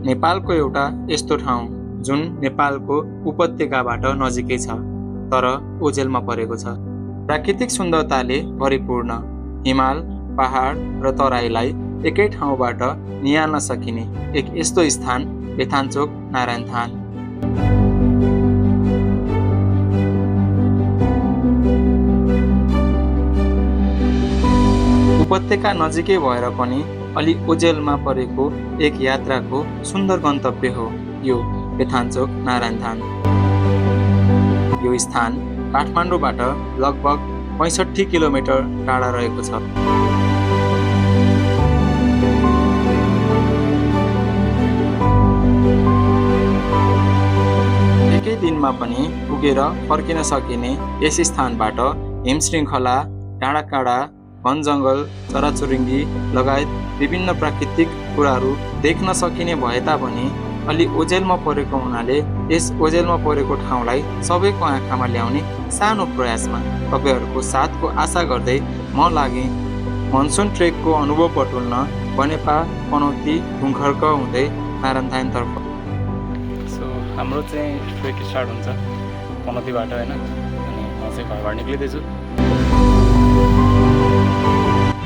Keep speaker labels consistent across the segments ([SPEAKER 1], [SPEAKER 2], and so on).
[SPEAKER 1] नेपालको एउटा यस्तो ठाउँ जुन नेपालको उपत्यकाबाट नजिकै छ तर ओझेलमा परेको छ। प्राकृतिक सुन्दरताले परिपूर्ण हिमाल, पहाड र तराईलाई एकै ठाउँबाट निहाल्न सकिने एक यस्तो स्थान बेथानचोक नारायणथान। उपत्यका नजिकै भएर पनि अलि ओझेलमा परेको एक यात्राको सुन्दर गन्तव्य हो यो बेथानचोक नारायणथान। यो स्थान काठमाडौँबाट लगभग 65 किलोमिटर टाढा रहेको छ। एकै दिनमा पनि पुगेर फर्किन सकिने यस स्थानबाट हिमश्रृङ्खला, डाँडाकाँडा, वन जङ्गल, चराचुरुङ्गी लगायत विभिन्न प्राकृतिक कुराहरू देख्न सकिने भए तापनि अलि ओझेलमा परेको हुनाले यस ओझेलमा परेको ठाउँलाई सबैको आँखामा ल्याउने सानो प्रयासमा तपाईँहरूको साथको आशा गर्दै म लागेँ मनसुन ट्रेकको अनुभव बटुल्न बनेपा पनौती ढुङ्खर्क हुँदै नारायणथानतर्फ।
[SPEAKER 2] सो हाम्रो चाहिँ ट्रेक स्टार्ट हुन्छ पनौतीबाट होइन, अनि म चाहिँ घरबाट निक्लिँदैछु।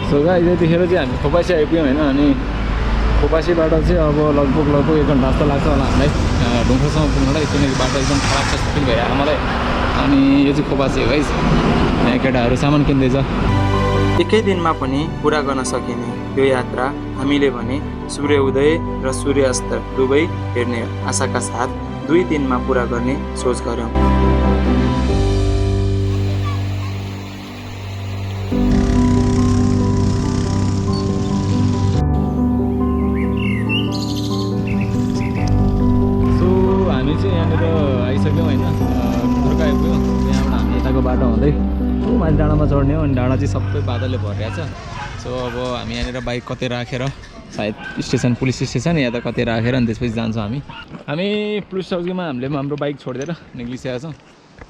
[SPEAKER 2] सो गाइस यतिखेर चाहिँ हामी खोपासी आइपुग्यौँ होइन, अनि खोपासीबाट चाहिँ अब लगभग 1 घन्टा जस्तो लाग्छ होला हामीलाई ढुङ्खरसम्म पुग्नलाई, किनकि बाटो एकदम खराब छ फिल भइरहेको मलाई। अनि यो चाहिँ खोपासी हो गाइस, यहाँ केटाहरू सामान किन्दैछ।
[SPEAKER 1] एकै दिनमा पनि पुरा गर्न सकिने यो यात्रा हामीले भने सूर्योदय र सूर्यास्त दुवै हेर्ने आशाका साथ 2 दिनमा पुरा गर्ने सोच गऱ्यौँ।
[SPEAKER 2] बाटो हुँदै माथि डाँडामा चढ्ने हो, अनि डाँडा चाहिँ सबै बादलले भरिरहेको छ। सो अब हामी यहाँनिर बाइक कतै राखेर सायद स्टेसन, पुलिस स्टेसन या त कतै राखेर अनि त्यसपछि जान्छौँ हामी पुलिस चौकीमा हामीले हाम्रो बाइक छोडिदिएर निक्लिसकेका छौँ।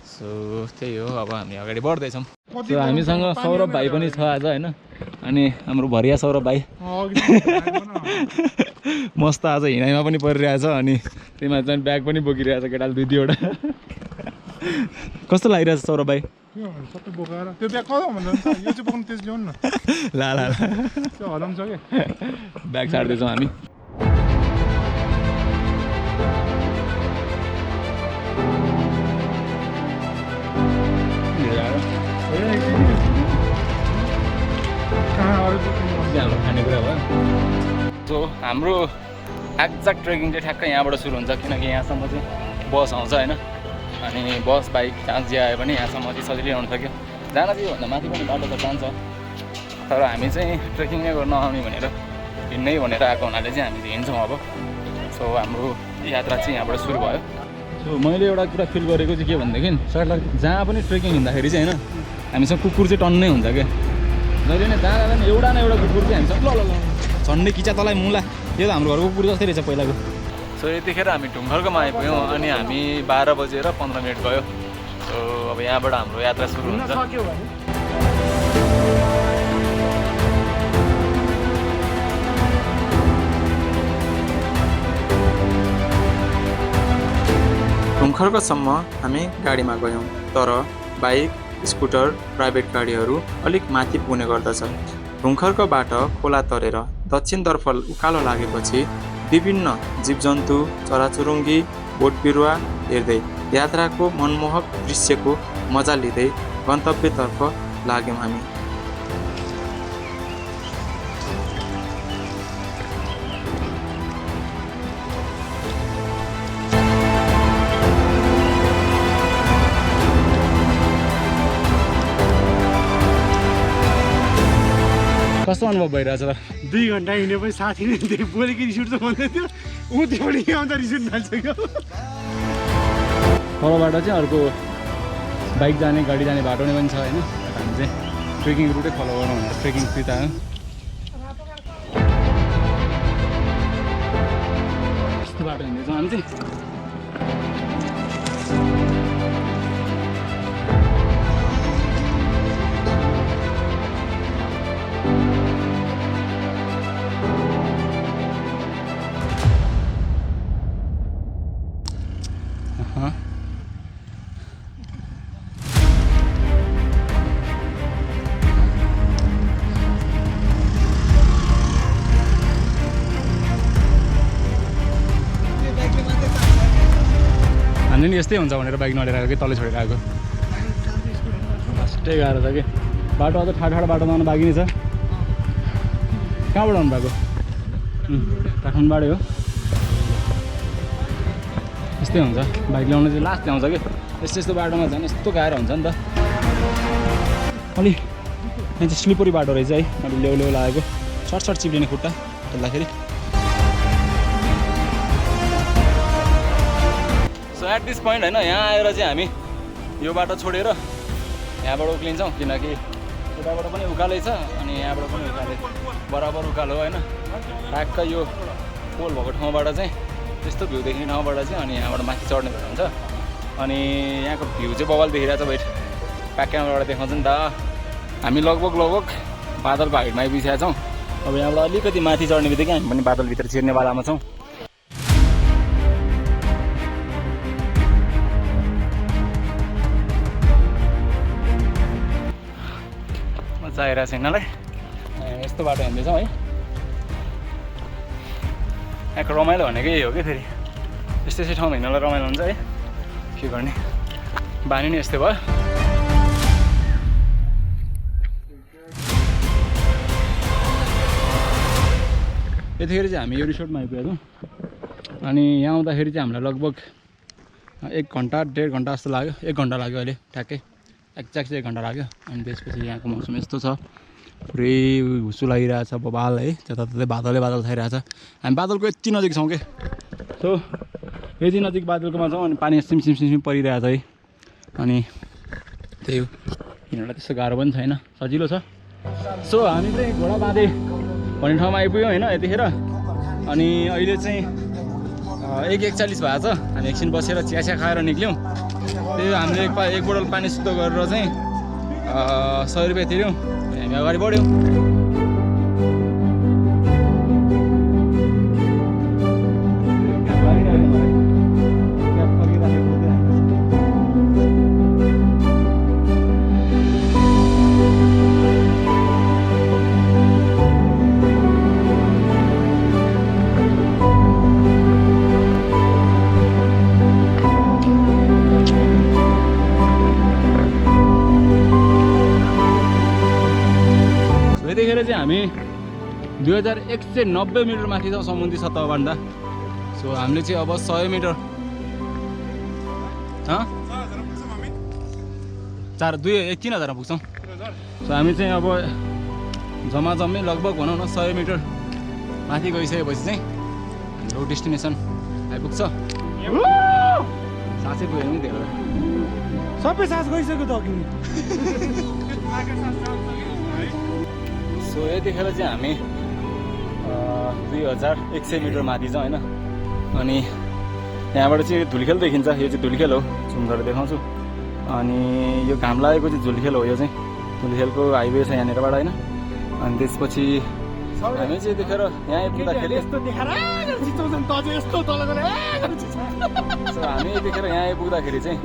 [SPEAKER 2] सो त्यही हो, अब हामी अगाडि बढ्दैछौँ। सो हामीसँग सौरभ भाइ पनि छ आज होइन, अनि हाम्रो भरिया सौरभ भाइ मस्त आज हिँडाइमा पनि परिरहेछ, अनि त्यहीमा चाहिँ ब्याग पनि बोकिरहेछ केटाले 2-2वटा। कस्तो लागिरहेछ सौरभ भाइ?
[SPEAKER 3] सबै बोकाएर त्यो ब्याग कता भन्दा यो चाहिँ बोक्नु त्यस ल्याउनु न।
[SPEAKER 2] ला
[SPEAKER 3] त्यो हलाउँछ के
[SPEAKER 2] ब्याग छाड्दैछौँ हामी। हाम्रो खानेकुरा भयो। सो हाम्रो एक्ज्याक्ट ट्रेकिङ चाहिँ ठ्याक्कै यहाँबाट सुरु हुन्छ, किनकि यहाँसम्म चाहिँ बस आउँछ होइन, अनि बस बाइक जहाँ जे आयो भने यहाँसम्म चाहिँ सजिलै आउनु सक्यो। जान चाहिँ भन्दा माथि पनि बाटो त जान्छ, तर हामी चाहिँ ट्रेकिङ नै गर्न आउने भनेर हिँड्नै भनेर आएको हुनाले चाहिँ हामी हिँड्छौँ अब। सो हाम्रो यात्रा चाहिँ यहाँबाट सुरु भयो। सो मैले एउटा कुरा फिल गरेको चाहिँ के भनेदेखि जहाँ पनि ट्रेकिङ हिँड्दाखेरि चाहिँ होइन हामीसँग कुकुर चाहिँ टन्नै हुन्छ क्या, जहिले नै जहाँ जाँदा एउटा न एउटा कुकुर चाहिँ हामीसँग ल झन्डै किचा तँलाई मुला, यो त हाम्रो घरको कुकुर जस्तै रहेछ पहिलाको। सो यतिखेर हामी ढुङ्खर्कमा आइपुग्यौँ, अनि हामी 12:15 गयो। सो अब यहाँबाट हाम्रो यात्रा सुरु हुन्छ।
[SPEAKER 1] ढुङ्खर्कसम्म हामी गाडीमा गयौँ, तर बाइक, स्कुटर, प्राइभेट गाडीहरू अलिक माथि पुग्ने गर्दछ। ढुङ्खर्कबाट खोला तरेर दक्षिणतर्फ उकालो लागेपछि विभिन्न जीवजन्तु, चराचुरुङ्गी, बोट बिरुवा हेर्दै यात्राको मनमोहक दृश्यको मजा लिँदै गन्तव्यतर्फ लाग्यौँ हामी।
[SPEAKER 2] कस्तो अनुभव भइरहेछ त?
[SPEAKER 3] 2 घन्टा हिँडेपछि साथीले त्यही बोलेको रिस उठ्छ भन्दै थियो, ऊ त्योबाट आउँदा रिस उठ्न थालिसक्यो।
[SPEAKER 2] तलबाट चाहिँ अर्को बाइक जाने, गाडी जाने बाटो नै पनि छ होइन, हामी चाहिँ ट्रेकिङ रुटै फलो गर्नु भनेर ट्रेकिङ फिर्ता हो। यस्तो बाटो हिँड्दैछौँ हामी चाहिँ। नि यस्तै हुन्छ भनेर बाइक नलिएर आएको कि तलै छोडेर आएको लास्टै गाह्रो छ कि बाटो अझ ठाडो बाटो जानु बाँकी नै छ कहाँबाट आउनु भएको काठमाडौँबाटै हो यस्तै हुन्छ बाइक ल्याउनु चाहिँ लास्ट ल्याउँछ कि यस्तो बाटोमा झन् यस्तो गाह्रो हुन्छ नि त अलि यहाँ चाहिँ स्लिपरी बाटो रहेछ है अलि ल्याउ लागेको सर्ट चिप्लिने खुट्टा खेल्दाखेरि सो एट दिस पोइन्ट होइन यहाँ आएर चाहिँ हामी यो बाटो छोडेर यहाँबाट उक्लिन्छौँ किनकि उताबाट पनि उकालै छ अनि यहाँबाट पनि उकालै बराबर उकालो हो होइन ट्याक्क यो पोल भएको ठाउँबाट चाहिँ त्यस्तो भ्यू देखिने ठाउँबाट चाहिँ अनि यहाँबाट माथि चढ्ने भएर हुन्छ अनि यहाँको भ्यू चाहिँ बवाल देखिरहेको छ वेट ब्याक क्यामेराबाट देखाउँछ नि त हामी लगभग बादलको हाइटमा आइपुगेका छौँ अब यहाँबाट अलिकति माथि चढ्ने बित्तिकै हामी पनि बादलभित्र छिर्ने बालामा छौँ मजा आइरहेको छ यिनीहरूलाई यस्तो बाटो हिँड्दैछौँ है यहाँको रमाइलो भनेको यही हो कि फेरि यस्तै ठाउँमा हिँड्नलाई रमाइलो हुन्छ है के गर्ने बानी नै यस्तै भयो यतिखेर चाहिँ हामी यो रिसोर्टमा आइपुगेका छौँ अनि यहाँ आउँदाखेरि चाहिँ हामीलाई लगभग 1 घन्टा 1.5 घन्टा जस्तो लाग्यो 1 घन्टा लाग्यो अहिले ठ्याक्कै एक्ज्याक्ट 1 घन्टा लाग्यो अनि त्यसपछि यहाँको मौसम यस्तो छ पुरै हुसु लागिरहेछ बबाल है जताततै बादल छाइरहेछ हामी बादलको यति नजिक छौँ कि सो यति नजिक बादलकोमा छौँ अनि पानी सिम परिरहेछ है अनि त्यही हो हिँड्नलाई त्यस्तो गाह्रो पनि छैन सजिलो छ सो हामी चाहिँ घोडा बाँधे भन्ने ठाउँमा आइपुग्यौँ होइन यतिखेर अनि अहिले चाहिँ 1:41 भएको छ हामी एकछिन बसेर चिया खाएर निक्ल्यौँ त्यही हामीले एक बोतल पानी शुद्ध गरेर चाहिँ 100 रुपियाँ तिर्यौँ हामी अगाडि बढ्यौँ यतिखेर चाहिँ हामी 2190 मिटर माथि छौँ समुद्री सतहभन्दा सो हामीले चाहिँ अब 100 मिटर एक 3000 पुग्छौँ सो हामी चाहिँ अब जम्मै लगभग भनौँ न 100 मिटर माथि गइसकेपछि चाहिँ हाम्रो डेस्टिनेसन आइपुग्छ सासै पुग्यो नि धेरै
[SPEAKER 3] सबै सास गइसक्यो त अघि
[SPEAKER 2] सो यतिखेर चाहिँ हामी 2100 मिटर माथि छ होइन अनि यहाँबाट चाहिँ धुलिखेल देखिन्छ यो चाहिँ धुलिखेल हो जुम गरेर देखाउँछु अनि यो घाम लागेको चाहिँ धुलिखेल हो यो चाहिँ धुलिखेलको हाइवे छ यहाँनिरबाट होइन अनि त्यसपछि हामी चाहिँ यतिखेर यहाँ आइपुग्दाखेरि सो हामी यतिखेर यहाँ आइपुग्दाखेरि चाहिँ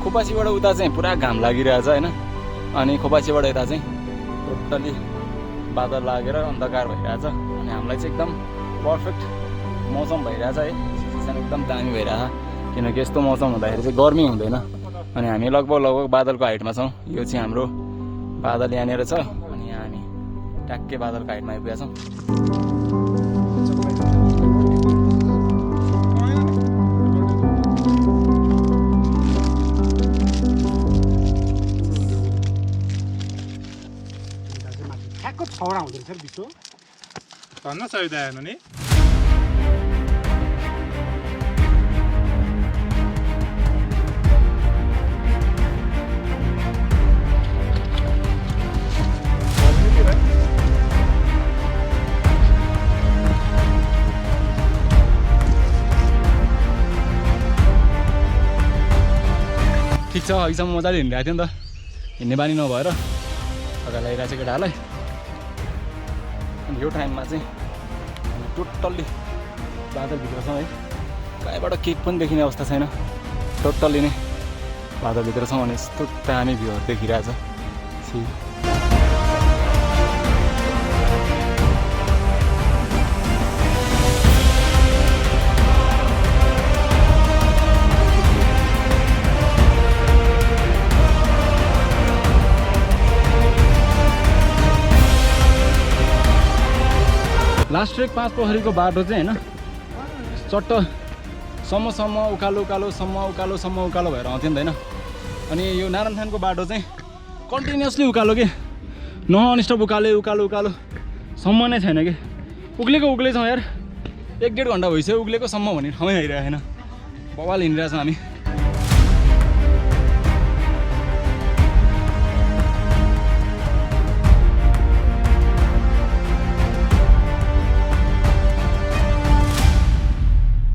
[SPEAKER 2] खोपासीबाट उता चाहिँ पुरा घाम लागिरहेछ होइन अनि खोपासीबाट यता चाहिँ टोटल्ली बादल लागेर अन्धकार भइरहेछ अनि हामीलाई चाहिँ एकदम पर्फेक्ट मौसम भइरहेछ है सिचुएसन एकदम दामी भइरहेछ किनकि यस्तो मौसम हुँदाखेरि चाहिँ गर्मी हुँदैन अनि हामी लगभग बादलको हाइटमा छौँ यो चाहिँ हाम्रो बादल यहाँनिर छ अनि यहाँ हामी ट्याक्कै बादलको हाइटमा आइपुगेका छौँ
[SPEAKER 3] छवटा हुँदो रहेछ विश्व
[SPEAKER 4] भन्न सुविधा आएन नि
[SPEAKER 2] ठिक छ अघिसम्म मजाले हिँडिरहेको थियो नि त हिँड्ने बानी नभएर अगाडि लगाइरहेको छ केटाहरूलाई यो टाइममा चाहिँ हामी टोटल्ली बादलभित्र छौँ है कहीँबाट केक पनि देखिने अवस्था छैन टोटल्ली नै बादलभित्र छौँ भने यस्तो दामी भ्यूहरू देखिरहेछ लास्ट ट्रेक 5 पोखरीको बाटो चाहिँ होइन चट्ट सम्म उकालो भएर आउँथ्यो नि त होइन। अनि यो नारायणथानको बाटो चाहिँ कन्टिन्युसली उकालो के ननस्टप उकालो सम्म नै छैन कि उक्लै छौँ यार। 1-1.5 घन्टा भइसक्यो उक्लेको सम्म भन्ने ठाउँमै आइरहेको छैन। बवाल हिँडिरहेछौँ हामी।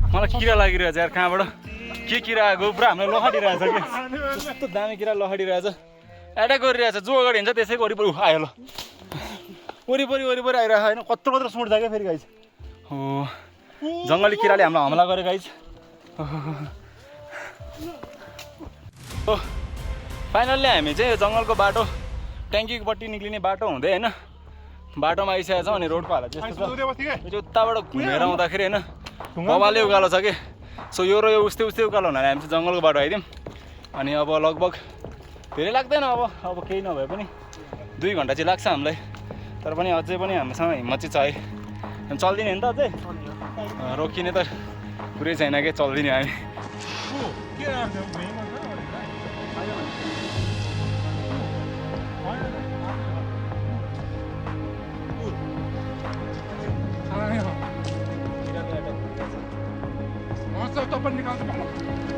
[SPEAKER 2] मलाई किरा लागिरहेछ यार, कहाँबाट के किरा आएको पुरा हामीलाई लखडिरहेछ कि कस्तो दामी किरा लखडिरहेछ, एट्याक गरिरहेछ। जो अगाडि हिँड्छ त्यसैको वरिपरि आयो ल, वरिपरि आइरहेको होइन। कत्रो सुँड छ क्या फेरि गाइस। हो जङ्गली किराले हामीलाई हमला गरे गाइस। हो फाइनल्ली हामी चाहिँ यो जङ्गलको बाटो ट्याङ्कीपट्टि निक्लिने बाटो हुँदै होइन बाटोमा आइसकेको छौँ। अनि रोडको हालत त्यस्तो छ, उताबाट घुमेर आउँदाखेरि होइन बवाले उकालो छ कि। सो यो र यो उस्तै उकालो हुनाले हामी चाहिँ जङ्गलको बाटो आइदियौँ। अनि अब लगभग धेरै लाग्दैन, अब केही नभए पनि 2 घन्टा चाहिँ लाग्छ हामीलाई। तर पनि अझै पनि हामीसँग हिम्मत चाहिँ छ, चल्दिने नि त अझै, रोकिने त कुरै छैन कि चल्दिने हामी।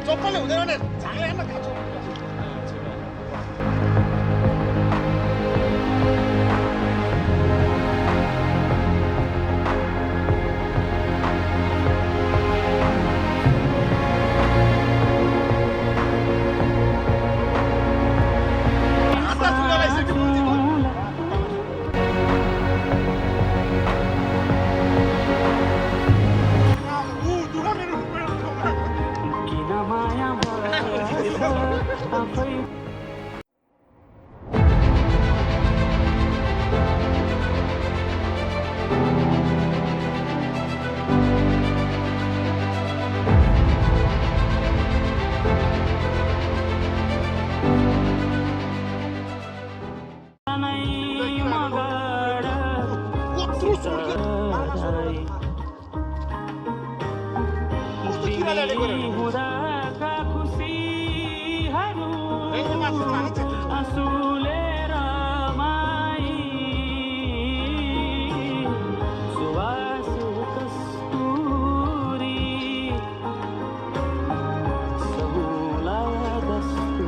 [SPEAKER 3] चप्पलले हुँदैन भने झाले हेर्न खान्छ।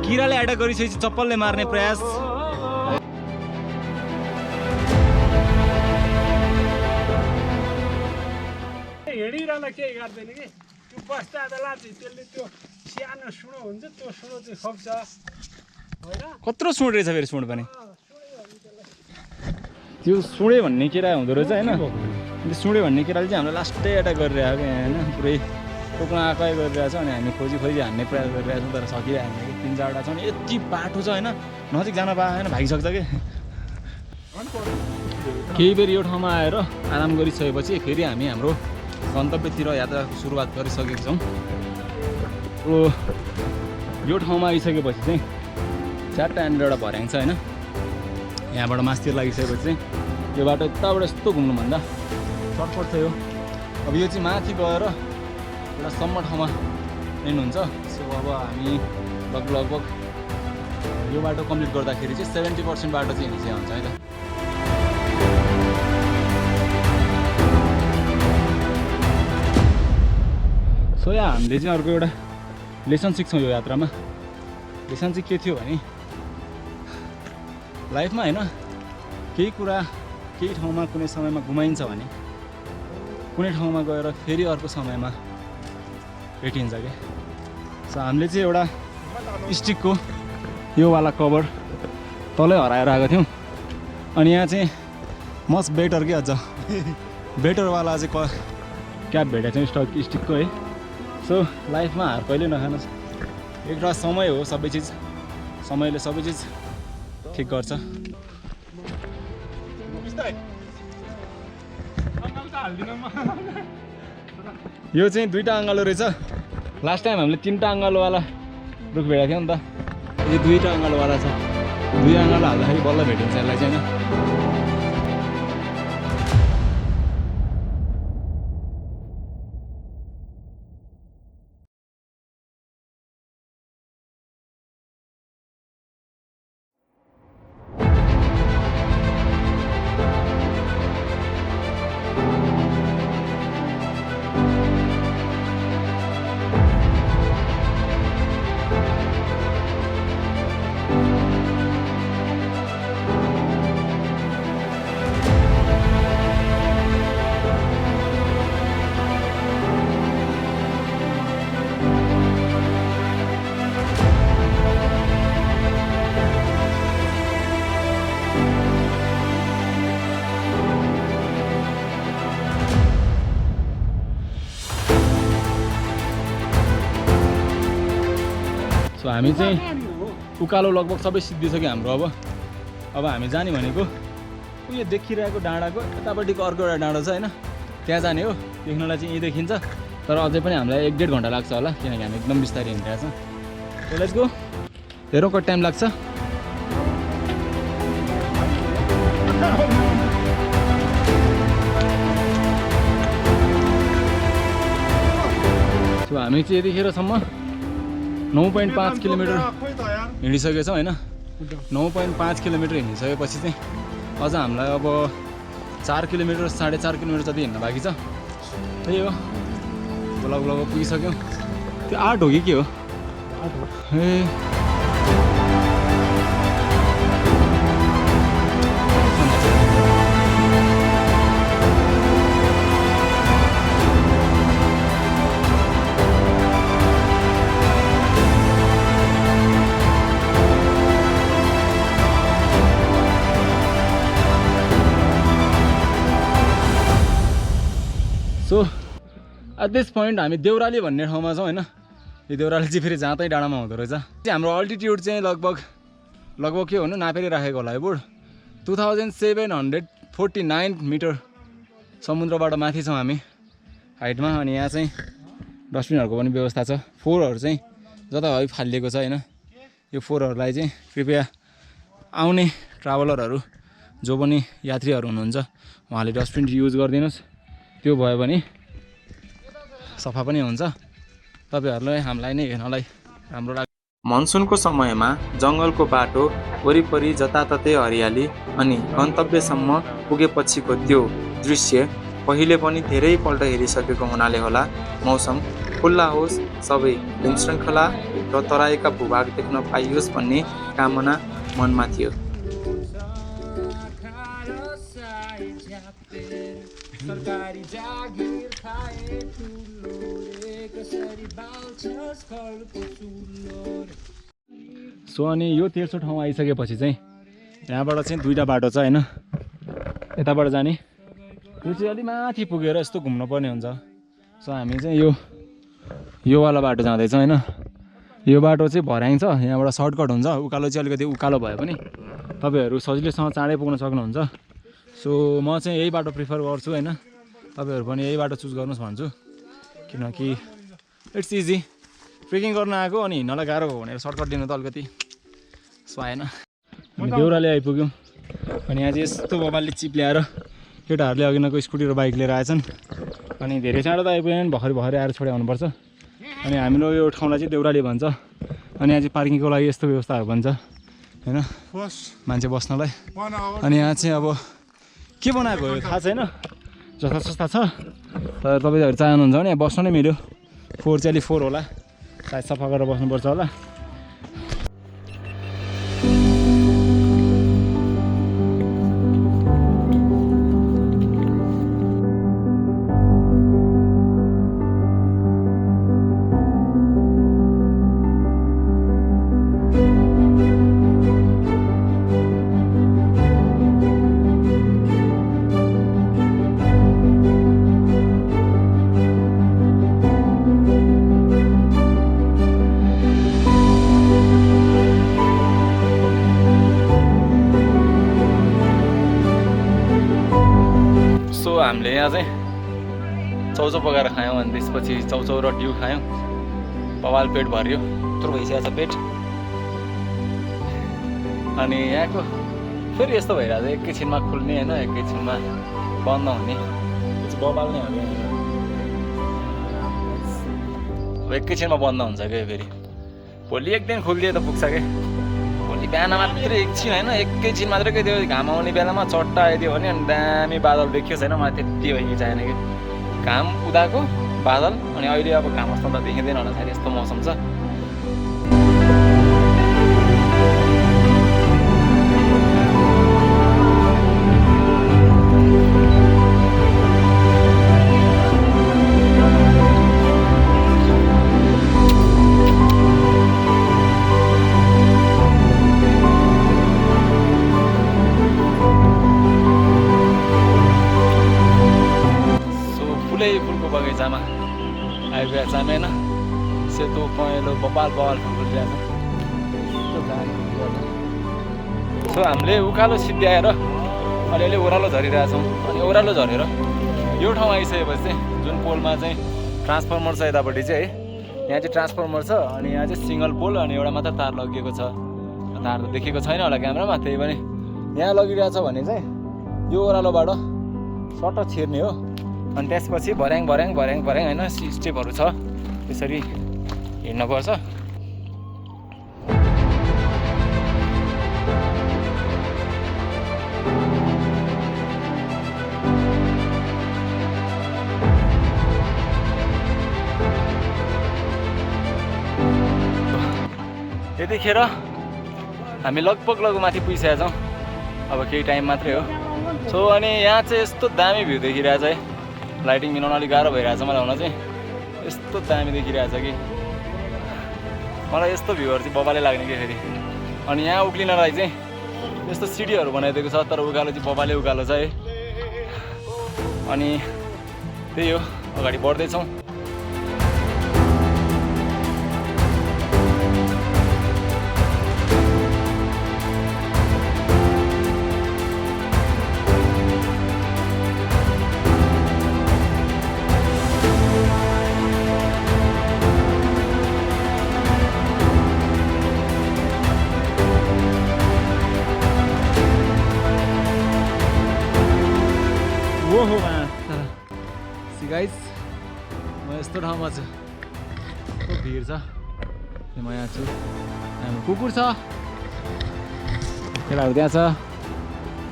[SPEAKER 2] किराले एट्याक गरिसकेपछि चप्पलले मार्ने प्रयास।
[SPEAKER 5] हिँडिरहँदा केही गर्दैन कि त्यो बस्दा बेला चाहिँ त्यसले त्यो सानो सुँडो हुन्छ त्यो सुँडो चाहिँ खोप्छ होइन।
[SPEAKER 2] कत्रो सुँड रहेछ फेरि सुँड पनि, त्यो सुँडे भन्ने किरा हुँदो रहेछ होइन। त्यो सुँडे भन्ने किराले चाहिँ हामीलाई लास्टै एट्याक गरिरहेको क्या होइन, पुरै टोक्न आएकै गरिरहेको छ। अनि हामी खोजी हान्ने प्रयास गरिरहेको छौँ तर सकिरहेको होइन कि 3-4वटा छ। अनि यति बाटो छ होइन, नजिक जान पाएन भागिसक्छ कि। केही बेर यो ठाउँमा आएर आराम गरिसकेपछि फेरि हामी हाम्रो गन्तव्यतिर यात्राको सुरुवात गरिसकेका छौँ। यो ठाउँमा आइसकेपछि चाहिँ 4टा यहाँनिर एउटा भर्याङ छ होइन। यहाँबाट मास्तिर लागिसकेपछि चाहिँ यो बाटो यताबाट यस्तो घुम्नुभन्दा सर्टकट छ यो। अब यो चाहिँ माथि गएर एउटा सम्म ठाउँमा एन्ड हुन्छ। सो अब हामी लगभग यो बाटो कम्प्लिट गर्दाखेरि चाहिँ 70% बाटो चाहिँ हिँडिसकेको हुन्छ है त। सो यहाँ हामीले चाहिँ अर्को एउटा लेसन सिक्छौँ यो यात्रामा। लेसन चाहिँ के थियो भने लाइफमा होइन केही कुरा केही ठाउँमा कुनै समयमा गुमाइन्छ भने कुनै ठाउँमा गएर फेरि अर्को समयमा भेटिन्छ क्या। सो हामीले चाहिँ एउटा स्टिकको योवाला कभर तलै हराएर आएको थियौँ। अनि यहाँ चाहिँ मच बेटर के अझ बेटरवाला चाहिँ क्याप भेटेको छौँ स्टिकको है। सो लाइफमा हार कहिले नखानुहोस्, एउटा समय हो, सबै चिज समयले सबै चिज ठिक गर्छ। यो चाहिँ 2टा अङ्गालो रहेछ। लास्ट टाइम हामीले 3टा अङ्गालोवाला रुख भेटेको थियौँ नि त, यो 2टा अङ्गालोवाला छ। 2 अङ्गालो हाल्दाखेरि बल्ल भेटिन्छ यसलाई चाहिँ होइन। हामी चाहिँ उकालो लगभग सबै सिद्धिसक्यो हाम्रो। अब हामी जाने भनेको उयो देखिरहेको डाँडाको यतापट्टिको अर्को एउटा डाँडो छ होइन, त्यहाँ जाने हो। देख्नलाई चाहिँ यहीँ देखिन्छ, तर अझै पनि हामीलाई 1-1.5 घन्टा लाग्छ होला, किनकि हामी एकदम बिस्तारै हिँडिरहेको छौँ। So let's go. हेरौँ कति टाइम लाग्छ। सो हामी चाहिँ यतिखेरसम्म 9.5 किलोमिटर हिँडिसकेछौँ होइन। 9.5 किलोमिटर हिँडिसकेपछि चाहिँ अझ हामीलाई अब 4 किलोमिटर 4.5 किलोमिटर जति हिँड्न बाँकी छ। त्यही हो, लगभग पुगिसक्यौँ। त्यो 8 हो कि के हो? ए सो एट दिस पोइन्ट हामी देउराली भन्ने ठाउँमा छौँ होइन। यो देउराली चाहिँ फेरि जहाँ तै डाँडामा हुँदो रहेछ। हाम्रो अल्टिट्युड चाहिँ लगभग के भन्नु, नापेर राखेको होला यो बोर्ड। 2749 मिटर समुद्रबाट माथि छौँ हामी हाइटमा। अनि यहाँ चाहिँ डस्टबिनहरूको पनि व्यवस्था छ। फोहोरहरू चाहिँ जताभावी फालिएको छ होइन। यो फोहोरहरूलाई चाहिँ कृपया आउने ट्राभलरहरू जो पनि यात्रीहरू हुनुहुन्छ उहाँले डस्टबिन युज गरिदिनुहोस्। त्यो भयो भने सफा पनि हुन्छ, तपाईहरुलाई हामीलाई नै हेर्नलाई राम्रो लाग्छ।
[SPEAKER 1] मनसुनको समयमा जङ्गलको बाटो वरिपरि जताततै हरियाली अनि गन्तव्यसम्म पुगेपछिको त्यो दृश्य पहिले पनि धेरैपल्ट हेरिसकेको हुनाले होला मौसम खुल्ला होस्, सबै हिमशृङ्खला र तराईका भूभाग देख्न पाइयोस् भन्ने कामना मनमा थियो।
[SPEAKER 2] सो अनि यो तेर्सो ठाउँ आइसकेपछि चाहिँ यहाँबाट चाहिँ दुईटा बाटो छ होइन। यताबाट जाने यो चाहिँ अलि माथि पुगेर यस्तो घुम्नु पर्ने हुन्छ। सो हामी चाहिँ यो वाला बाटो जाँदैछौँ होइन। यो बाटो चाहिँ भर्याङ छ, यहाँबाट सर्टकट हुन्छ। उकालो चाहिँ अलिकति उकालो भए पनि तपाईहरु सजिलैसँग चाँडै पुग्न सक्नुहुन्छ। सो म चाहिँ यही बाटो प्रिफर गर्छु होइन। तपाईहरु पनि यही बाटो चुज गर्नुहोस् भन्छु, किनकि इट्स इजी। ट्रेकिङ गर्न आएको अनि हिँड्नलाई गाह्रो हो भनेर सर्टकट दिनु त अलिकति सुहाएन। हामी देउराली आइपुग्यौँ अनि यहाँ चाहिँ यस्तो बबालले चिप ल्याएर केटाहरूले अघि नको स्कुटी र बाइक लिएर आएछन्। अनि धेरै चाँडो त आइपुगेन, भर्खरै आएर छोडे आउनुपर्छ। अनि हाम्रो यो ठाउँलाई चाहिँ देउराली भन्छ। अनि यहाँ चाहिँ पार्किङको लागि यस्तो व्यवस्थाहरू भन्छ होइन, मान्छे बस्नलाई। अनि यहाँ चाहिँ अब के बनाएको हो थाहा छैन, जस्ता छ। तर तपाईँहरू चाहनुहुन्छ भने बस्न नै मिल्यो। फोहोर चाहिँ अलिक फोहोर होला, सायद सफा गरेर बस्नुपर्छ होला। हामीले यहाँ चाहिँ चौचौ पकाएर खायौँ अनि त्यसपछि चौचौ र डिउ खायौँ। बवाल पेट भर्यो, यत्रो भइसकेको छ पेट। अनि यहाँको फेरि यस्तो भइरहेको छ, एकैछिनमा खुल्ने होइन, एकैछिनमा बन्द हुने। त्यो चाहिँ बवाल नै हो क्या। अब एकैछिनमा बन्द हुन्छ क्या फेरि। भोलि एक दिन खुलिदिए त पुग्छ क्या। भोलि बिहान मात्रै एकछिन होइन, एकैछिन मात्रै के त्यो घाम आउने बेलामा चट्टा आइदियो भने अनि दामी बादल देखियो छैन। मलाई त्यति हो कि चाहिने कि घाम उदाएको बादल। अनि अहिले अब घाम अस्ति त देखिँदैन होला सायद, यस्तो मौसम छ। फुलको बगैँचामा आइपुगेको छ होइन। सेतो पहेँलो बबाल फुल फुलिरहेको छ। सो हामीले उकालो सिद्ध्याएर अलिअलि ओह्रालो झरिरहेछौँ अनि ओह्रालो झरेर यो ठाउँ आइसकेपछि चाहिँ जुन पोलमा चाहिँ ट्रान्सफर्मर छ यतापट्टि चाहिँ है यहाँ चाहिँ ट्रान्सफर्मर छ अनि यहाँ चाहिँ सिङ्गल पोल अनि एउटा मात्र तार लगिएको छ तार त देखेको छैन होला क्यामेरामा त्यही पनि यहाँ लगिरहेछ भने चाहिँ यो ओह्रालोबाट सट्ट छिर्ने हो अनि त्यसपछि भर्याङ होइन स्टेपहरू छ त्यसरी हिँड्नुपर्छ यतिखेर हामी लगभग माथि पुगिसकेका छौँ अब केही टाइम मात्रै हो सो अनि यहाँ चाहिँ यस्तो दामी भ्यू देखिरहेछ है लाइटिङ मिलाउन अलिक गाह्रो भइरहेछ मलाई हुन चाहिँ यस्तो दामी देखिरहेछ कि मलाई यस्तो भ्यूहरू चाहिँ बबाले लाग्ने कि फेरि अनि यहाँ उक्लिनलाई चाहिँ यस्तो सिडीहरू बनाइदिएको छ तर उकालो चाहिँ बबाले उकालो छ है अनि त्यही हो अगाडि बढ्दैछौँ ओहो गाइस म यस्तो ठाउँमा छु कस्तो भिड छ म यहाँ छु हाम्रो कुकुर छ केटाहरू त्यहाँ छ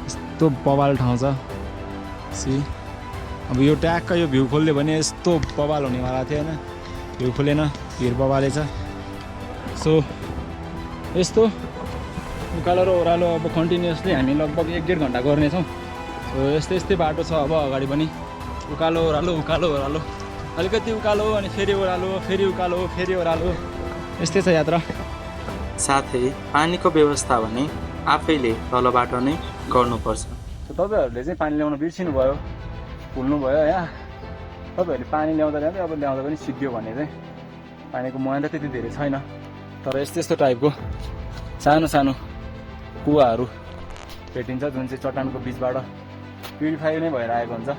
[SPEAKER 2] यस्तो बबाल ठाउँ छ सी अब यो ट्याक्क यो भ्यू खोल्यो भने यस्तो बबाल हुनेवाला थियो होइन भ्यू खोलेन भिड बबाले छ सो यस्तो उकालो र ओह्रालो अब कन्टिन्युसली हामी लगभग 1-1.5 घन्टा गर्नेछौँ सो यस्तै बाटो छ अब अगाडि पनि उकालो ओह्रालो अलिकति उकालो अनि फेरि ओह्रालो फेरि उकालो फेरि ओह्रालो यस्तै छ यात्रा
[SPEAKER 1] साथै पानीको व्यवस्था भने आफैले तलबाट नै गर्नुपर्छ
[SPEAKER 2] तपाईँहरूले चाहिँ पानी ल्याउन बिर्सिनु भयो भुल्नु भयो यहाँ तपाईँहरूले पानी ल्याउँदा अब ल्याउँदा पनि सिद्धियो भने चाहिँ पानीको मुहान त त्यति धेरै छैन तर यस्तो टाइपको सानो कुवाहरू भेटिन्छ जुन चाहिँ चट्टानको बिचबाट प्युरिफाई नै भएर आएको हुन्छ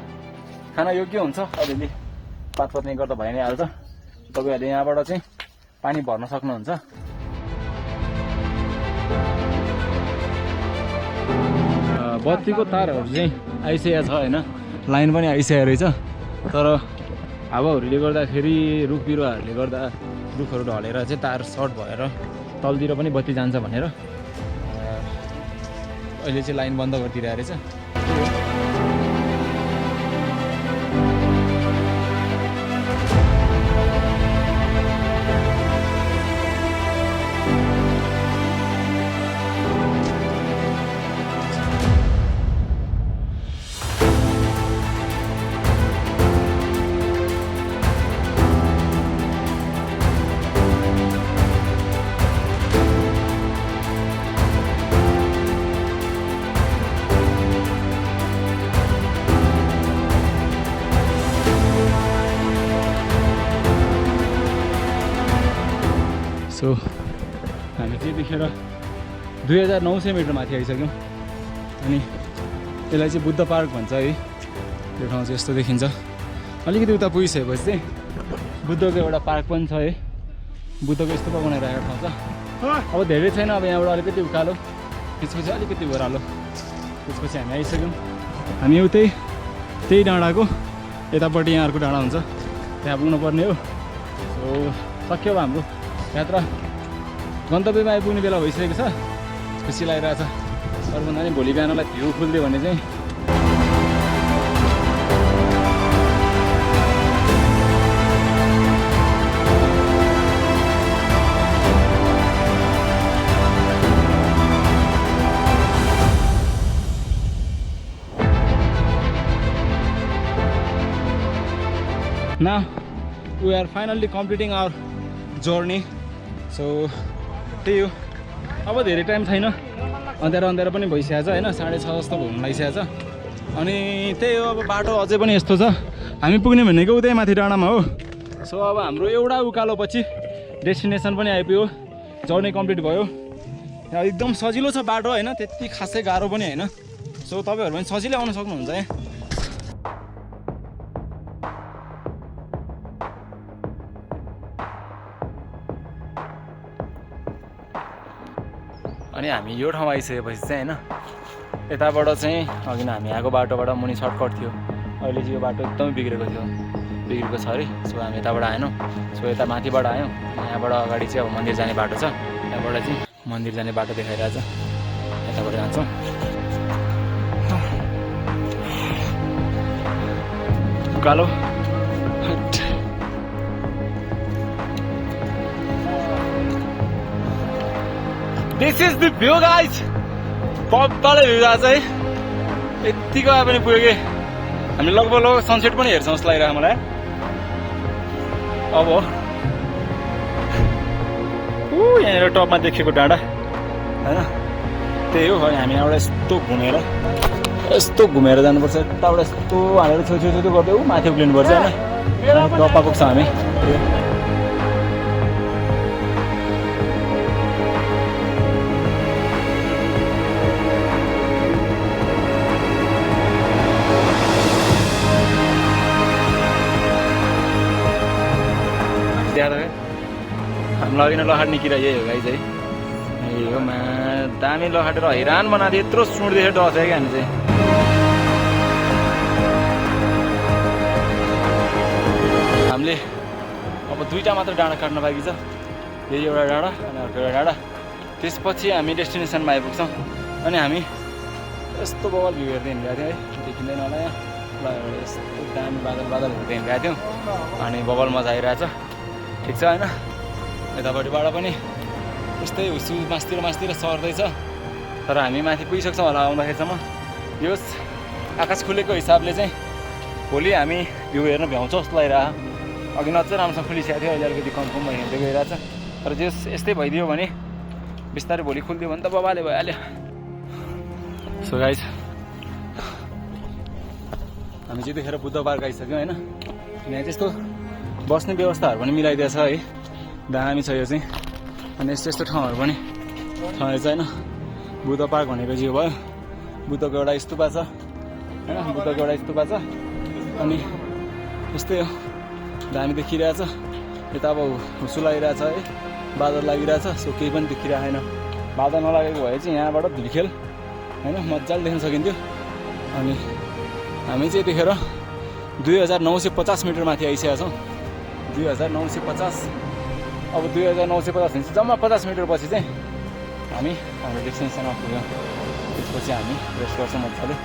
[SPEAKER 2] खाना योग्य हुन्छ अलिअलि पातपात नै गर्दा भइ नै हाल्छ तपाईँहरूले यहाँबाट चाहिँ पानी भर्न सक्नुहुन्छ बत्तीको तारहरू चाहिँ आइसकेको छ होइन लाइन पनि आइसकेको रहेछ तर हावाहुरीले गर्दाखेरि रुख बिरुवाहरूले गर्दा रुखहरू ढलेर चाहिँ तार सर्ट भएर तलतिर पनि बत्ती जान्छ भनेर अहिले चाहिँ लाइन बन्द गरिदिरहेको रहेछ सो हामी चाहिँ यतिखेर 2900 मिटर माथि आइसक्यौँ अनि यसलाई चाहिँ बुद्ध पार्क भन्छ है यो ठाउँ चाहिँ यस्तो देखिन्छ अलिकति उता पुगिसकेपछि चाहिँ बुद्धको एउटा पार्क पनि छ है बुद्धको यस्तो बनाइरहेको ठाउँ छ अब धेरै छैन अब यहाँबाट अलिकति उकालो त्यसपछि अलिकति ओह्रालो त्यसपछि हामी आइसक्यौँ हामी उतै त्यही डाँडाको यतापट्टि यहाँ अर्को डाँडा हुन्छ त्यहाँ पुग्नुपर्ने हो सो सक्यो अब हाम्रो यात्रा गन्तव्यमा आइपुग्ने बेला भइसकेको छ खुसी लागिरहेछ अरूभन्दा पनि भोलि बिहानलाई भ्यू खुल्दियो भने चाहिँ Now we are finally completing our journey. So त्यही हो अब धेरै टाइम छैन अँध्यारो पनि भइसकेको छ होइन 6:30 जस्तो हुन लागिसकेको छ अनि त्यही हो अब बाटो अझै पनि यस्तो छ हामी पुग्ने भनेको उतै माथि डाँडामा हो सो अब हाम्रो एउटा उकालो पछि डेस्टिनेसन पनि आइपुग्यो जर्नी कम्प्लिट भयो यहाँ एकदम सजिलो छ बाटो होइन, त्यति खासै गाह्रो पनि होइन। सो तपाईँहरू पनि सजिलै आउन सक्नुहुन्छ यहाँ। अनि हामी यो ठाउँमा आइसकेपछि चाहिँ होइन, यताबाट चाहिँ अघि हामी आएको बाटोबाट मुनि सर्टकट थियो, अहिले चाहिँ यो बाटो एकदमै बिग्रेको छ अरे। सो हामी यताबाट आएनौँ। सो यता माथिबाट आयौँ। यहाँबाट अगाडि चाहिँ अब मन्दिर जाने बाटो छ, यहाँबाट चाहिँ मन्दिर जाने बाटो देखाइरहेछ, यताबाट जान्छौँ। उकालो this is the view guys. पब्बाले भ्यू आएको छ है, यत्तिको आए पनि पुग्यो कि हामी लगभग सनसेट पनि हेर्छौँ जस्तो लागिरहेको मलाई। अब यहाँनिर टपमा देखेको डाँडा होइन, त्यही हो। अनि हामी यहाँबाट यस्तो घुमेर जानुपर्छ, यताबाट यस्तो हालेर छेउ गर्दै माथि उक्लिनुपर्छ होइन, टपमा पुग्छौँ हामी। हामीलाई अघि नै लहाट निकिरा यही हो गाइज है, यही हो। दामी लहाटेर हैरान बनाएको थियो, यत्रो सुँड्दै थियो, डसेको क्या हामी चाहिँ। हामीले अब 2टा मात्र डाँडा काट्न बाँकी छ, यही एउटा डाँडा अनि अर्को एउटा डाँडा। त्यसपछि हामी डेस्टिनेसनमा आइपुग्छौँ। अनि हामी यस्तो बवाल भ्यू हेर्दै हिँडिरहेको थियौँ है, देखिँदैन होला यहाँ, यस्तो दामी बादल हेर्दै हिँडिरहेको थियौँ। अनि बवाल मजा आइरहेछ, ठिक छ होइन। यतापट्टिबाट पनि यस्तै हुसु मासतिर सर्दैछ, तर हामी माथि पुगिसक्छौँ होला आउँदाखेरिसम्म। यो आकाश खुलेको हिसाबले चाहिँ भोलि हामी भ्यू हेर्न भ्याउँछौँ जस्तो लागिरहेको। अघि नचाहिँ राम्रोसँग खुलिसकेको थियो, अहिले अलिकति कन्फर्म हिँड्दै गइरहेछ। तर जे यस्तै भइदियो भने बिस्तारै भोलि खुलिदियो भने त बबाले भइहाल्यो। सो गाइज हामी चाहिँ देखेर बुद्ध पार्क आइसक्यौँ होइन। यहाँ त्यस्तो बस्ने व्यवस्थाहरू पनि मिलाइदिएछ है, दामी छ यो चाहिँ। अनि यस्तो ठाउँहरू पनि रहेछ होइन। बुद्ध पार्क भनेको चाहिँ भयो, बुद्धको एउटा स्तूपा छ होइन, बुद्धको एउटा स्तूपा छ। अनि यस्तै हो, दामी देखिरहेछ। यता अब हुसु लागिरहेछ है, बादल लागिरहेछ। सो केही पनि देखिरहेको छैन, बादल नलागेको भए चाहिँ यहाँबाट धुलखेल होइन मजाले देख्न सकिन्थ्यो। अनि हामी चाहिँ देखेर 2950 मिटर माथि आइसकेका छौँ, 2950। अब 2950 हुन्छ, जम्मा 50 मिटर पछि चाहिँ हामी हाम्रो डेस्टिनेसनमा पुग्यौँ। त्यसपछि हामी रेस्ट गर्छौँ मजाले।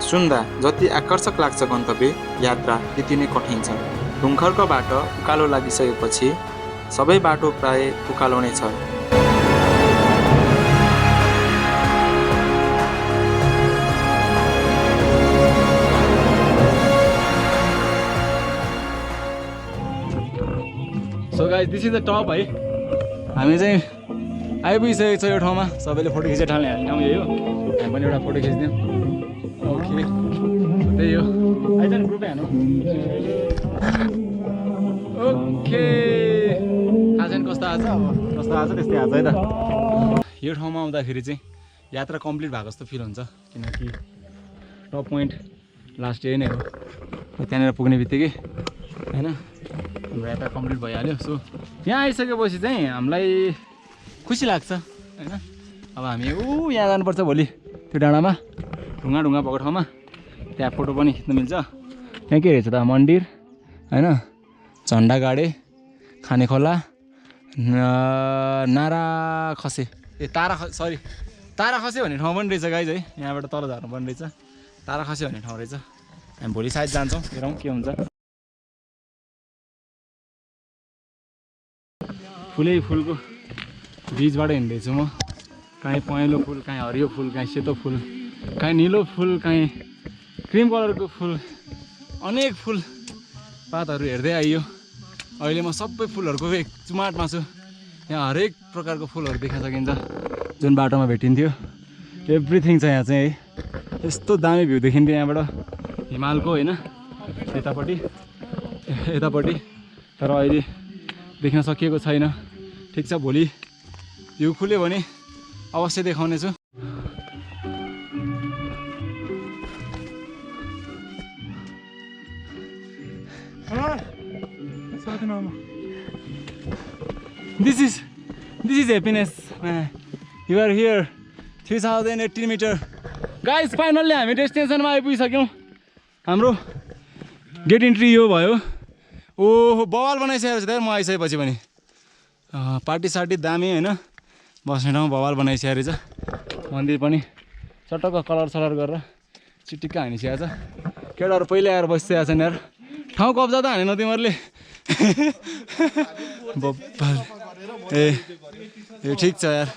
[SPEAKER 1] सुन्दा जति आकर्षक लाग्छ गन्तव्य, यात्रा त्यति नै कठिन छ। ढुङ्खरकोबाट उकालो लागिसकेपछि सबै बाटो प्राय उकालो नै छ।
[SPEAKER 2] So guys this is the top है। हामी चाहिँ आइपुगिसकेको छ यो ठाउँमा। सबैले फोटो खिचेर ठाल्ने हाल्ने ठाउँ यही हो। हामी पनि एउटा फोटो खिचिदिउँ। ओके त्यही हो, आइज ग्रुपै हानु। ओके थाहा छैन कस्तो आएको छ, अब कस्तो आएको छ त्यस्तै आएको छ है त। यो ठाउँमा आउँदाखेरि चाहिँ यात्रा कम्प्लिट भएको जस्तो फिल हुन्छ, किनकि टप पोइन्ट लास्ट यही नै हो। त्यहाँनिर पुग्ने बित्तिकै होइन हाम्रो यात्रा कम्प्लिट भइहाल्यो। सो यहाँ आइसकेपछि चाहिँ हामीलाई खुसी लाग्छ होइन। अब हामी यहाँ जानुपर्छ भोलि, त्यो डाँडामा ढुङ्गा भएको ठाउँमा, त्यहाँ फोटो पनि खिच्नु मिल्छ। त्यहाँ के रहेछ त, मन्दिर होइन, झन्डा गाडे, खाने खोला, नारा खसे, तारा खसे भन्ने ठाउँ पनि रहेछ गाइज है। यहाँबाट तल झर्नु पनि रहेछ, तारा खसे भन्ने ठाउँ रहेछ। हामी भोलि सायद जान्छौँ, हेरौँ के हुन्छ। फुलै फुलको बिचबाट हिँड्दैछु म। काहीँ पहेँलो फुल, काहीँ हरियो फुल, काहीँ सेतो फुल, काहीँ निलो फुल, काहीँ क्रिम कलरको फुल, अनेक फुल पातहरू हेर्दै आइयो। अहिले म सबै फुलहरूको एक चुमाटमा छु। यहाँ हरेक प्रकारको फुलहरू देख्न सकिन्छ जुन बाटोमा भेटिन्थ्यो। एभ्रिथिङ छ यहाँ चाहिँ है। यस्तो दामी भ्यू देखिन्थ्यो यहाँबाट हिमालको होइन, यतापट्टि। तर अहिले देख्न सकिएको छैन। ठिक छ, भोलि भ्यू खुल्यो भने अवश्य देखाउनेछु। This is happiness, man. You are here. 3018 meter. Guys, finally हामी डेस्टिनेसनमा आइपुगिसक्यौँ। हाम्रो गेट इन्ट्री यो भयो। ओहो बवाल बनाइसकेको छ म आइसकेपछि पनि। पार्टी सार्टी दामी हैन, बस्ने ठाउँ बवाल बनाइसकेको रहेछ। मन्दिर पनि चटक्क कलर सलर गरेर चिटिक्क हानिसकेको छ। केटाहरू पहिले आएर बसिसकेको छन् यार। ठाउँ कब्जा त हानेनौ तिमीहरूले। बब्बाल ए ठिक छ यार।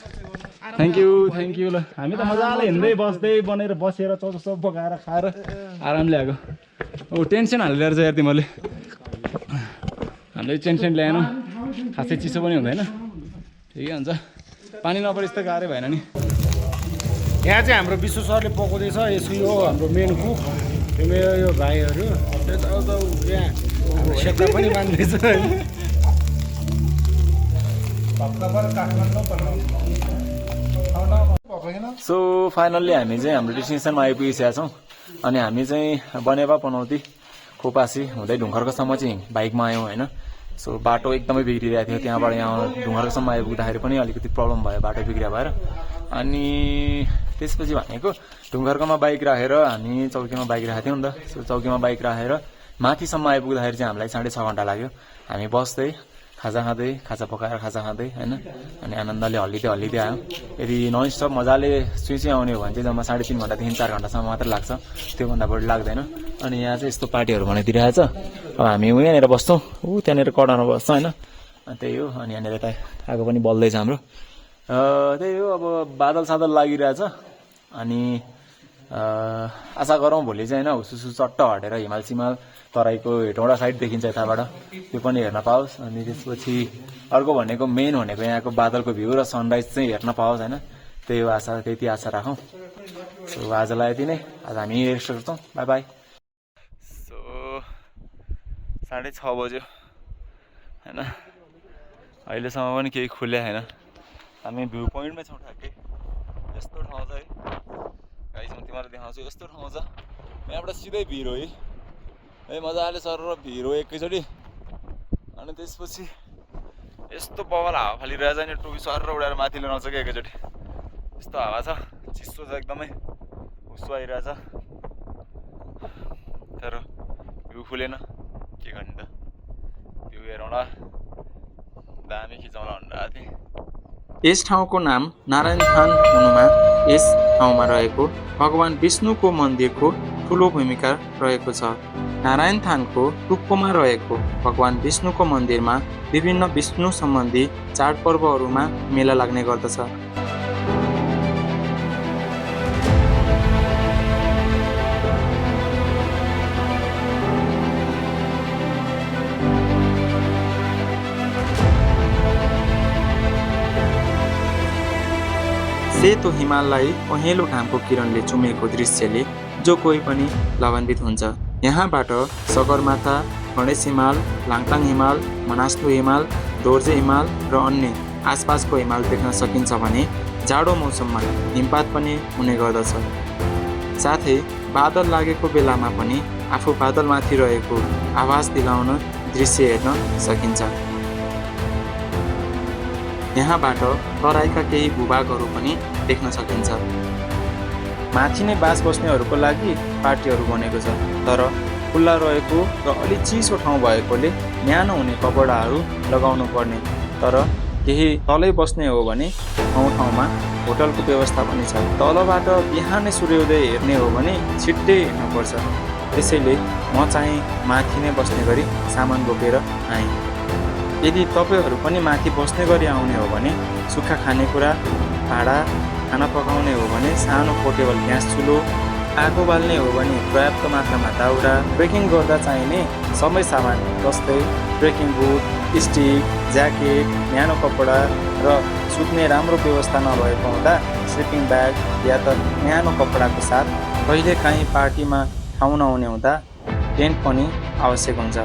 [SPEAKER 2] थ्याङ्क यू ल। हामी त मजाले हिँड्दै बस्दै बनेर बसेर चौचो पकाएर खाएर आरामले आएको। ओ टेन्सन हालिरहेको छ यार तिमीहरूले। हामीले टेन्सन ल्याएनौँ, खासै चिसो पनि हुँदैन, ठिकै हुन्छ। पानी नपरेस् त गाह्रै भएन नि।
[SPEAKER 3] यहाँ चाहिँ हाम्रो विश्व सरले पकाउँदैछ। यसो यो हाम्रो मेन कुक, यो मेरो यो भाइहरू यहाँ सेक्दा पनि मान्दैछ होइन।
[SPEAKER 2] सो फाइनल्ली हामी चाहिँ हाम्रो डेस्टिनेसनमा आइपुगिसकेका छौँ। अनि हामी चाहिँ बनेपा पनौती खोपासी हुँदै ढुङ्खरकोसम्म चाहिँ बाइकमा आयौँ होइन। सो बाटो एकदमै बिग्रिरहेको थियो। त्यहाँबाट यहाँ ढुङ्खरकोसम्म आइपुग्दाखेरि पनि अलिकति प्रब्लम भयो बाटो बिग्रिया भएर। अनि त्यसपछि भनेको ढुङ्खरकोमा बाइक राखेर हामी चौकीमा बाइक राखेको थियौँ नि त। सो चौकीमा बाइक राखेर माथिसम्म आइपुग्दाखेरि चाहिँ हामीलाई 6.5 घन्टा लाग्यो। हामी बस्दै खाजा खाँदै, खाजा पकाएर खाजा खाँदै होइन, अनि आनन्दले हल्लिँदै आयौँ। यदि नन स्टप मजाले सुई आउने हो भने चाहिँ जम्मा 3.5 घन्टादेखि 4 घन्टासम्म मात्र लाग्छ, त्योभन्दा बढी लाग्दैन। अनि यहाँ चाहिँ यस्तो पार्टीहरू बनाइदिइरहेछ। अब हामी यहाँनिर बस्छौँ, त्यहाँनिर कडामा बस्छ होइन। त्यही हो। अनि यहाँनिर त आगो पनि बल्दैछ हाम्रो। त्यही हो। अब बादल सादल लागिरहेछ। अनि आशा गरौँ भोलि चाहिँ होइन हुसुसु चट्ट हटेर हिमाल सिमाल तराईको हेटौँडा साइड देखिन्छ यताबाट, त्यो पनि हेर्न पाओस्। अनि त्यसपछि अर्को भनेको मेन भनेको यहाँको बादलको भ्यू र सनराइज चाहिँ हेर्न पाओस् होइन। त्यही हो आशा, त्यति आशा राखौँ। सो आजलाई यति नै। आज हामी रेस्ट गर्छौँ। By by. सो 6:30 बज्यो होइन। अहिलेसम्म पनि केही खुल्या छैन। हामी भ्यू पोइन्टमै छौँ ठ्याक्कै। यस्तो ठाउँ छ है गाइस, म तिमीलाई देखाउँछु। यस्तो ठाउँ छ, यहाँबाट सिधै भिर हो है, मजाले सर र भिर हो एकैचोटि। अनि त्यसपछि यस्तो बवाल हावा फालिरहेछ नि, टुपी सर उडाएर माथि लिन आउँछ क्या एकैचोटि। यस्तो हावा छ, चिसो छ एकदमै, हुस्सो आइरहेछ। तर भ्यू खुलेन, के गर्ने त। भ्यू हेरौँला, दामी खिचाउँला भनेर आएको थिएँ।
[SPEAKER 1] यस ठाउँको नाम नारायणथान हुनुमा यस ठाउँमा रहेको भगवान विष्णुको मन्दिरको ठुलो भूमिका रहेको छ। नारायणथानको टुप्पोमा रहेको भगवान विष्णुको मन्दिरमा विभिन्न विष्णु सम्बन्धी चाडपर्वहरूमा मेला लाग्ने गर्दछ। सेतो हिमाललाई पहेँलो घामको किरणले चुमेको दृश्यले जो कोही पनि लाभान्वित हुन्छ। यहाँबाट सगरमाथा, गणेश हिमाल, लाङटाङ हिमाल, मनास्लु हिमाल, दोर्जे हिमाल र अन्य आसपासको हिमाल देख्न सकिन्छ भने जाडो मौसममा हिमपात पनि हुने गर्दछ। साथै बादल लागेको बेलामा पनि आफू बादलमाथि रहेको आभास दिलाउन दृश्य हेर्न सकिन्छ। यहाँबाट तराईका केही भूभागहरू पनि देख्न सकिन्छ। माथि नै बास बस्नेहरूको लागि पार्टीहरू बनेको छ, तर खुल्ला रहेको र अलि चिसो ठाउँ भएकोले न्यानो हुने कपडाहरू लगाउनु पर्ने। तर केही तलै बस्ने हो भने ठाउँमा होटलको व्यवस्था पनि छ। तलबाट बिहानै सूर्योदय हेर्ने हो भने छिट्टै हिँड्नुपर्छ। त्यसैले म चाहिँ माथि नै बस्ने गरी सामान बोकेर आएँ। यदि तपाईँहरू पनि माथि बस्ने गरी आउने हो भने सुक्खा खानेकुरा, भाँडा, खाना पकाउने हो भने सानो पोर्टेबल ग्यास चुलो, आगो बाल्ने हो भने पर्याप्त मात्रामा दाउरा, ट्रेकिङ गर्दा चाहिने सबै सामान जस्तै ट्रेकिङ बुट, स्टिक, ज्याकेट, न्यानो कपडा र सुत्ने राम्रो व्यवस्था नभएको हुँदा स्लिपिङ ब्याग या त न्यानो कपडाको साथ कहिलेकाहीँ पार्टीमा ठाउँ नहुने हुँदा टेन्ट पनि आवश्यक हुन्छ।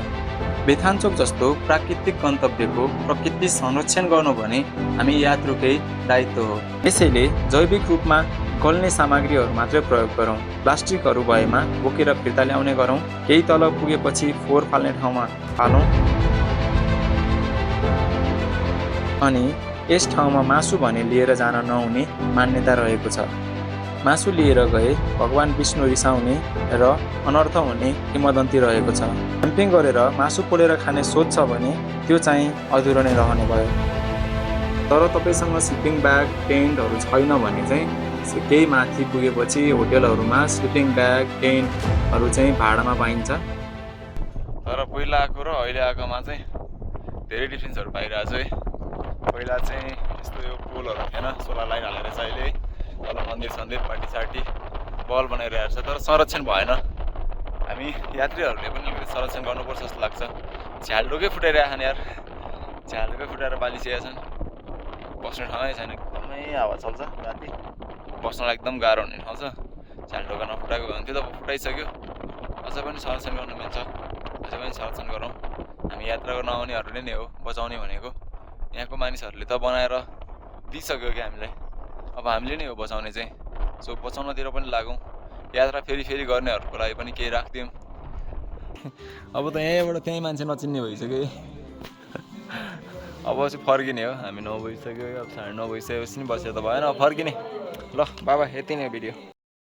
[SPEAKER 1] बेथानचोक जस्तो प्राकृतिक गन्तव्यको प्रकृति संरक्षण गर्नु भने हामी यात्रुकै दायित्व हो। यसैले जैविक रूपमा गल्ने सामग्रीहरू मात्रै प्रयोग गरौँ। प्लास्टिकहरू भएमा बोकेर फिर्ता ल्याउने गरौँ। केही तल पुगेपछि फोहोर फाल्ने ठाउँमा फालौँ। अनि यस ठाउँमा मासु भने लिएर जान नहुने मान्यता रहेको छ। मासु लिएर गए भगवान विष्णु रिसाउने र अनर्थ हुने किंवदन्ती रहेको छ। क्याम्पिङ गरेर मासु पोलेर खाने सोच छ भने त्यो चाहिँ अधुरो नै रहने भयो। तर तपाईँसँग स्लिपिङ ब्याग टेन्टहरू छैन भने चाहिँ केही माथि पुगेपछि होटेलहरूमा स्लिपिङ ब्याग टेन्टहरू चाहिँ भाडामा पाइन्छ।
[SPEAKER 2] तर पहिला आएको र अहिले आएकोमा चाहिँ धेरै डिफ्रेन्सहरू पाइरहेको छु है। पहिला चाहिँ यस्तो यो पोलहरू थिएन, सोलर लाइन हालेर चाहिँ अहिले तल मन्दिर सन्दिर पार्टी सार्टी बल बनाइरहेको छ। तर संरक्षण भएन। हामी यात्रीहरूले पनि अलिकति संरक्षण गर्नुपर्छ जस्तो लाग्छ। झ्यालडोकै फुटाइरहेको छन् यार, झ्यालडोकै फुटाएर बालिसकेका छन्। बस्ने ठाउँै छैन, एकदमै हावा चल्छ राति, बस्नलाई एकदम गाह्रो हुने ठाउँ छ। झ्यालडोका नफुटाएको भयो भने त्यो त फुटाइसक्यो। अझ पनि संरक्षण गर्न मिल्छ, अझै पनि संरक्षण गरौँ। हामी यात्रा गर्न आउनेहरूले नै हो बचाउने भनेको। यहाँको मानिसहरूले त बनाएर दिइसक्यो क्या हामीलाई, अब हामीले नै हो बचाउने चाहिँ। सो बचाउनतिर पनि लागौँ। यात्रा फेरि गर्नेहरूको लागि पनि केही राखिदिउँ। अब त यहीँबाट त्यहीँ मान्छे नचिन्ने भइसक्यो। अब चाहिँ फर्किने हो। हामी 9 बजिसक्यो, अब 9:30 बजिसकेपछि नि बसेर त भएन, अब फर्किने। ल बाबा, यति नै भिडियो।